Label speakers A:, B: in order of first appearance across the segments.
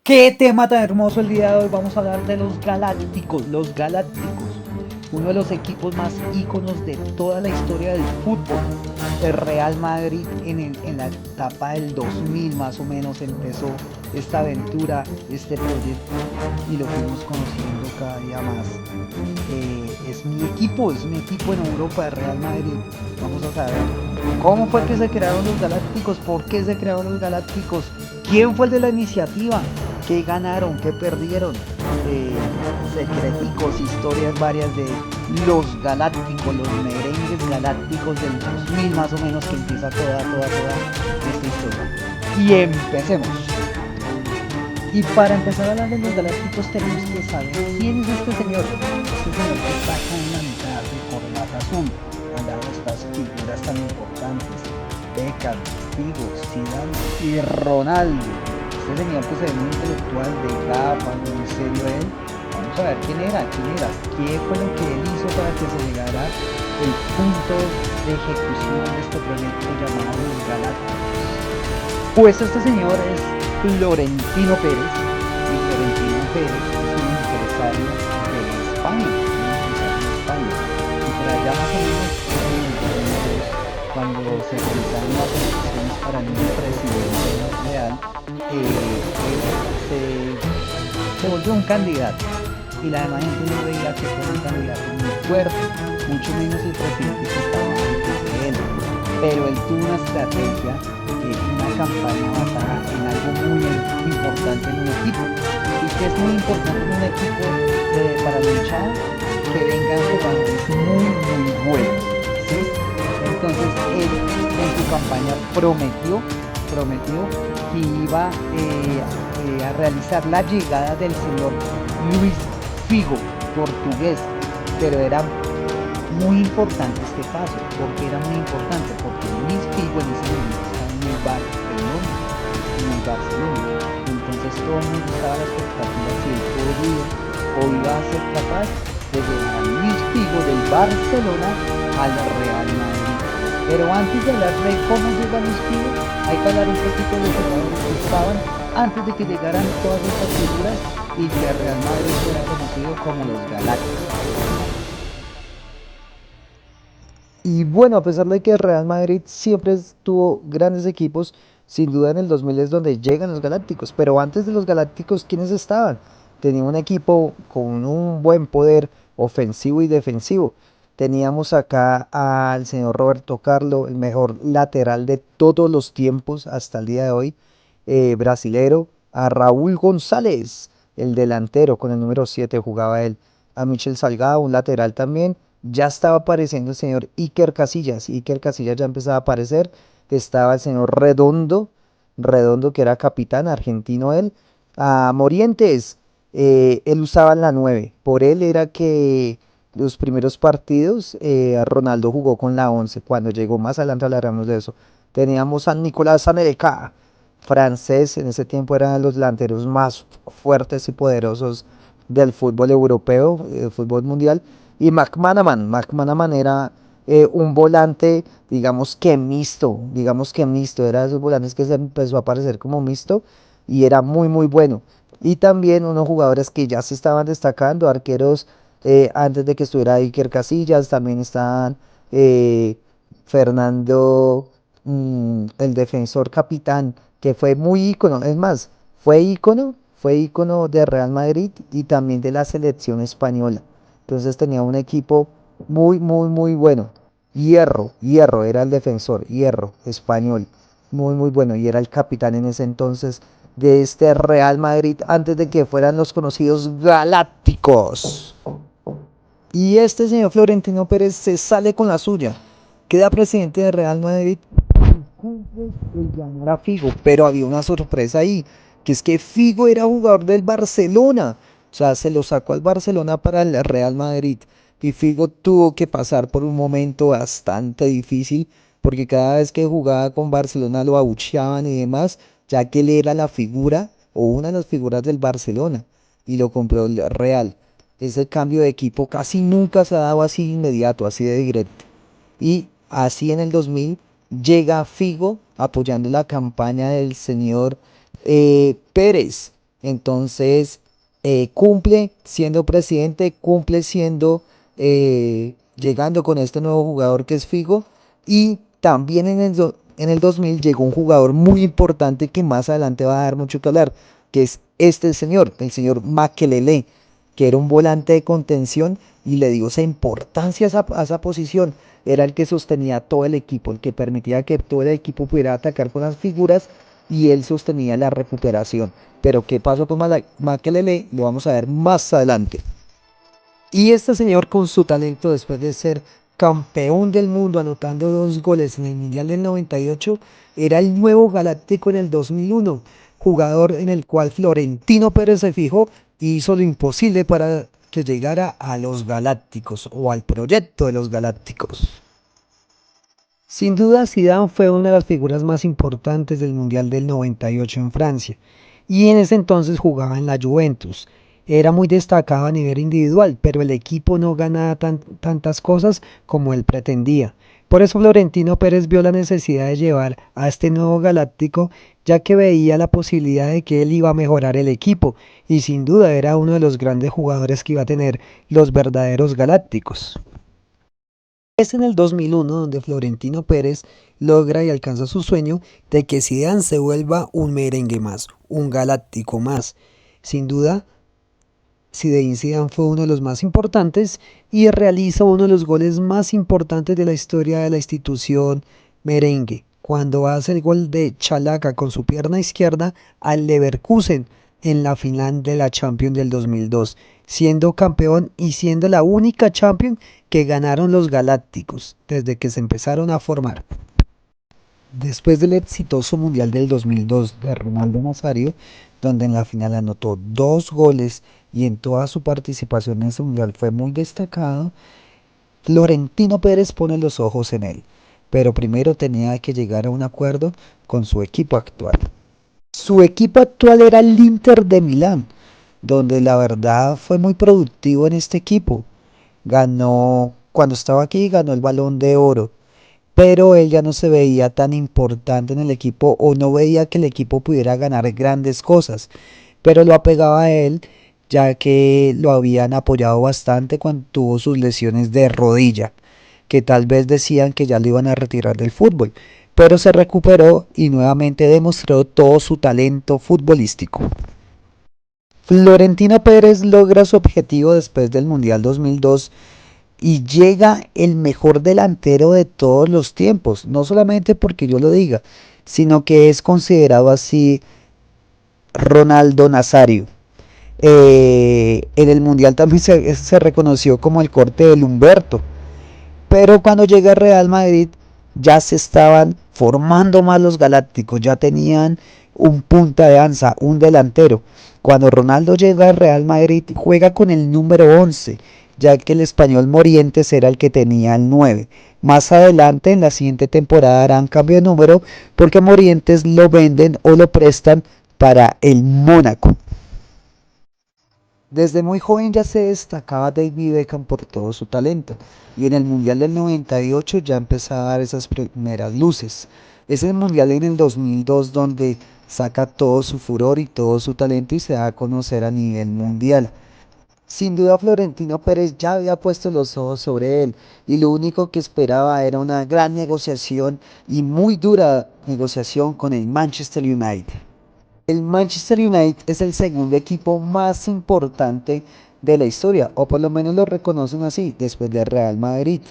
A: Qué tema tan hermoso el día de hoy. Vamos a hablar de los Galácticos. Los Galácticos, uno de los equipos más íconos de toda la historia del fútbol. El Real Madrid en la etapa del 2000 más o menos empezó esta aventura, este proyecto, y lo fuimos conociendo cada día más. Es mi equipo en Europa, el Real Madrid. Vamos a saber cómo fue que se crearon los Galácticos, por qué se crearon los Galácticos, quién fue el de la iniciativa, qué ganaron, qué perdieron, eh, secreticos, historias varias de los Galácticos, los merengues galácticos del 2000 más o menos, que empieza toda esta historia. Y empecemos. Y para empezar a hablar de los Galácticos tenemos que saber quién es este señor. Este señor que está acá en la mitad de corbata azul, al lado de estas figuras tan importantes: Beckham, Figo, Zidane y Ronaldo. Este señor que se ve muy intelectual, de gafas, muy serio él. Vamos a ver qué fue lo que él hizo para que se llegara el punto de ejecución de este proyecto llamado los Galácticos. Pues este señor es Florentino Pérez, y Florentino Pérez es un empresario de España, y por allá más o menos cuando se realizaron las elecciones para el nuevo presidente real, se volvió un candidato, y la demás gente no veía que fue un candidato muy fuerte, mucho menos el presidente que estaba antes de él, pero él tuvo una estrategia, una campaña basada en algo muy importante en un equipo. Y que es muy importante en un equipo, para luchar, que vengan jugadores muy buenos, ¿sí? Entonces él en su campaña prometió que iba a realizar la llegada del señor Luis Figo, portugués, pero era muy importante este paso. Porque era muy importante, porque Luis Figo en ese momento estaba en el Barcelona, entonces todo el mundo estaba a la expectativa si él podía o iba a ser capaz de llevar a Luis Figo del Barcelona al Real Madrid. Pero antes de hablar de cómo llega Luis Figo, hay que hablar un poquito de los jugadores que estaban antes de que llegaran todas estas figuras y que el Real Madrid fuera conocido como los Galácticos.
B: Y bueno, a pesar de que el Real Madrid siempre tuvo grandes equipos, sin duda en el 2000 es donde llegan los Galácticos. Pero antes de los Galácticos, ¿quiénes estaban? Tenía un equipo con un buen poder ofensivo y defensivo. Teníamos acá al señor Roberto Carlos, el mejor lateral de todos los tiempos hasta el día de hoy, brasilero. A Raúl González, el delantero, con el número 7 jugaba él. A Michel Salgado, un lateral también. Ya estaba apareciendo el señor Iker Casillas. Iker Casillas ya empezaba a aparecer. Estaba el señor Redondo que era capitán argentino él. A Morientes, él usaba la 9. Por él era que los primeros partidos Ronaldo jugó con la 11. Cuando llegó más adelante hablaremos de eso. Teníamos a Nicolás Anelka, francés. En ese tiempo eran los delanteros más fuertes y poderosos del fútbol europeo, fútbol mundial. Y McManaman era un volante, digamos que mixto, era de esos volantes que se empezó a aparecer como mixto y era muy bueno. Y también unos jugadores que ya se estaban destacando, arqueros, antes de que estuviera Iker Casillas, también estaban eh, Fernando, el defensor capitán, que fue muy ícono, es más, fue ícono de Real Madrid y también de la selección española. Entonces tenía un equipo muy bueno. Hierro era el defensor, Hierro, español, muy bueno, y era el capitán en ese entonces de este Real Madrid antes de que fueran los conocidos Galácticos. Y este señor Florentino Pérez se sale con la suya, queda presidente de Real Madrid, cumple el llamar a Figo, pero había una sorpresa ahí, que es que Figo era jugador del Barcelona, o sea, se lo sacó al Barcelona para el Real Madrid, y Figo tuvo que pasar por un momento bastante difícil, porque cada vez que jugaba con Barcelona lo abucheaban y demás, ya que él era la figura, o una de las figuras del Barcelona, y lo compró el Real. Ese cambio de equipo casi nunca se ha dado así inmediato, así de directo. Y así en el 2000 llega Figo apoyando la campaña del señor Pérez. Entonces, cumple siendo presidente, cumple siendo, llegando con este nuevo jugador que es Figo. Y también en el 2000 llegó un jugador muy importante que más adelante va a dar mucho que hablar, que es este señor, el señor Makelele, que era un volante de contención y le dio esa importancia a esa posición. Era el que sostenía todo el equipo, el que permitía que todo el equipo pudiera atacar con las figuras y él sostenía la recuperación. Pero ¿qué pasó con Makelele? Lo vamos a ver más adelante. Y este señor con su talento después de ser campeón del mundo anotando 2 goles en el Mundial del 98, era el nuevo Galáctico en el 2001, jugador en el cual Florentino Pérez se fijó y hizo lo imposible para que llegara a los Galácticos o al proyecto de los Galácticos. Sin duda, Zidane fue una de las figuras más importantes del Mundial del 98 en Francia, y en ese entonces jugaba en la Juventus. Era muy destacado a nivel individual, pero el equipo no ganaba tantas cosas como él pretendía. Por eso Florentino Pérez vio la necesidad de llevar a este nuevo galáctico, ya que veía la posibilidad de que él iba a mejorar el equipo, y sin duda era uno de los grandes jugadores que iba a tener los verdaderos galácticos. Es en el 2001 donde Florentino Pérez logra y alcanza su sueño de que Zidane se vuelva un merengue más, un galáctico más. Sin duda, Zinedine Zidane fue uno de los más importantes y realiza uno de los goles más importantes de la historia de la institución merengue, cuando hace el gol de Chalaca con su pierna izquierda al Leverkusen en la final de la Champions del 2002, siendo campeón y siendo la única Champions que ganaron los Galácticos desde que se empezaron a formar. Después del exitoso Mundial del 2002 de Ronaldo Nazario, donde en la final anotó 2 goles y en toda su participación en ese Mundial fue muy destacado, Florentino Pérez pone los ojos en él, pero primero tenía que llegar a un acuerdo con su equipo actual. Su equipo actual era el Inter de Milán, donde la verdad fue muy productivo en este equipo. Ganó, cuando estaba aquí, ganó el Balón de Oro, pero él ya no se veía tan importante en el equipo o no veía que el equipo pudiera ganar grandes cosas, pero lo apegaba a él ya que lo habían apoyado bastante cuando tuvo sus lesiones de rodilla, que tal vez decían que ya lo iban a retirar del fútbol, pero se recuperó y nuevamente demostró todo su talento futbolístico. Florentino Pérez logra su objetivo después del Mundial 2002 y llega el mejor delantero de todos los tiempos, no solamente porque yo lo diga, sino que es considerado así Ronaldo Nazario. En el Mundial también se reconoció como el corte del Humberto, pero cuando llega a Real Madrid ya se estaban formando más los galácticos, ya tenían un punta de lanza, un delantero. Cuando Ronaldo llega al Real Madrid juega con el número 11, ya que el español Morientes era el que tenía el 9. Más adelante en la siguiente temporada harán cambio de número porque Morientes lo venden o lo prestan para el Mónaco. Desde muy joven ya se destacaba David Beckham por todo su talento y en el Mundial del 98 ya empezaba a dar esas primeras luces. Es el Mundial en el 2002 donde saca todo su furor y todo su talento y se da a conocer a nivel mundial. Sin duda Florentino Pérez ya había puesto los ojos sobre él y lo único que esperaba era una gran negociación y muy dura negociación con el Manchester United. El Manchester United es el segundo equipo más importante de la historia, o por lo menos lo reconocen así, después del Real Madrid.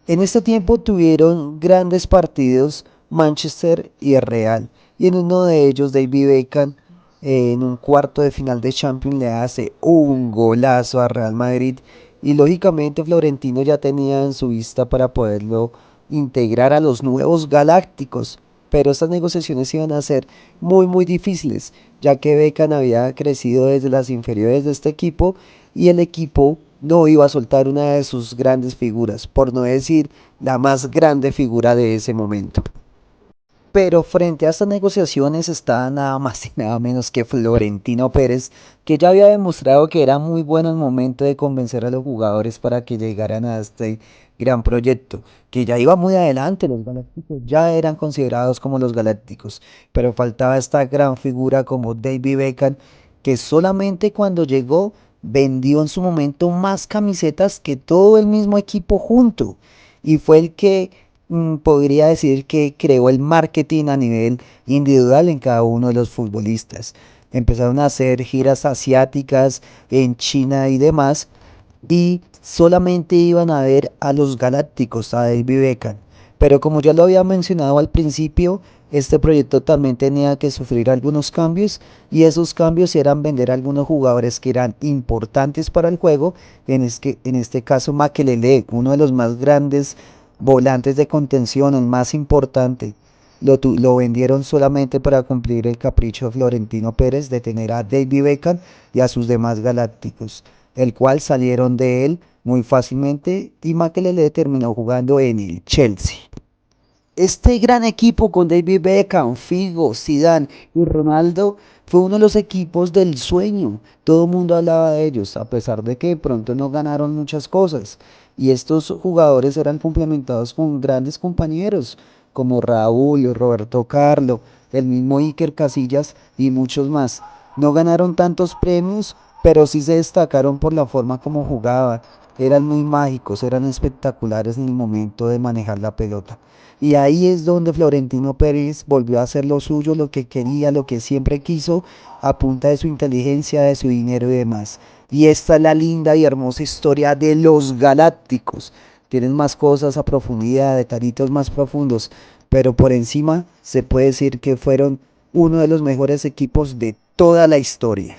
B: En este tiempo tuvieron grandes partidos Manchester y el Real, y en uno de ellos David Beckham, en un cuarto de final de Champions, le hace un golazo a Real Madrid, y lógicamente Florentino ya tenía en su vista para poderlo integrar a los nuevos galácticos. Pero estas negociaciones iban a ser muy difíciles, ya que Beckham había crecido desde las inferiores de este equipo y el equipo no iba a soltar una de sus grandes figuras, por no decir la más grande figura de ese momento. Pero frente a estas negociaciones estaba nada más y nada menos que Florentino Pérez, que ya había demostrado que era muy bueno el momento de convencer a los jugadores para que llegaran a este gran proyecto, que ya iba muy adelante, los Galácticos ya eran considerados como los Galácticos, pero faltaba esta gran figura como David Beckham, que solamente cuando llegó vendió en su momento más camisetas que todo el mismo equipo junto. Y fue el que podría decir que creó el marketing a nivel individual en cada uno de los futbolistas. Empezaron a hacer giras asiáticas en China y demás, y solamente iban a ver a los Galácticos, a David Beckham. Pero como ya lo había mencionado al principio, este proyecto también tenía que sufrir algunos cambios, y esos cambios eran vender a algunos jugadores que eran importantes para el juego, en este caso Makelele, uno de los más grandes volantes de contención, el más importante. Lo vendieron solamente para cumplir el capricho de Florentino Pérez de tener a David Beckham y a sus demás galácticos, el cual salieron de él muy fácilmente, y Makelele terminó jugando en el Chelsea. Este gran equipo con David Beckham, Figo, Zidane y Ronaldo fue uno de los equipos del sueño. Todo el mundo hablaba de ellos, a pesar de que de pronto no ganaron muchas cosas. Y estos jugadores eran complementados con grandes compañeros como Raúl, Roberto Carlos, el mismo Iker Casillas y muchos más. No ganaron tantos premios, pero sí se destacaron por la forma como jugaban. Eran muy mágicos, eran espectaculares en el momento de manejar la pelota. Y ahí es donde Florentino Pérez volvió a hacer lo suyo, lo que quería, lo que siempre quiso, a punta de su inteligencia, de su dinero y demás. Y esta es la linda y hermosa historia de los Galácticos. Tienen más cosas a profundidad, detallitos más profundos, pero por encima se puede decir que fueron uno de los mejores equipos de toda la historia.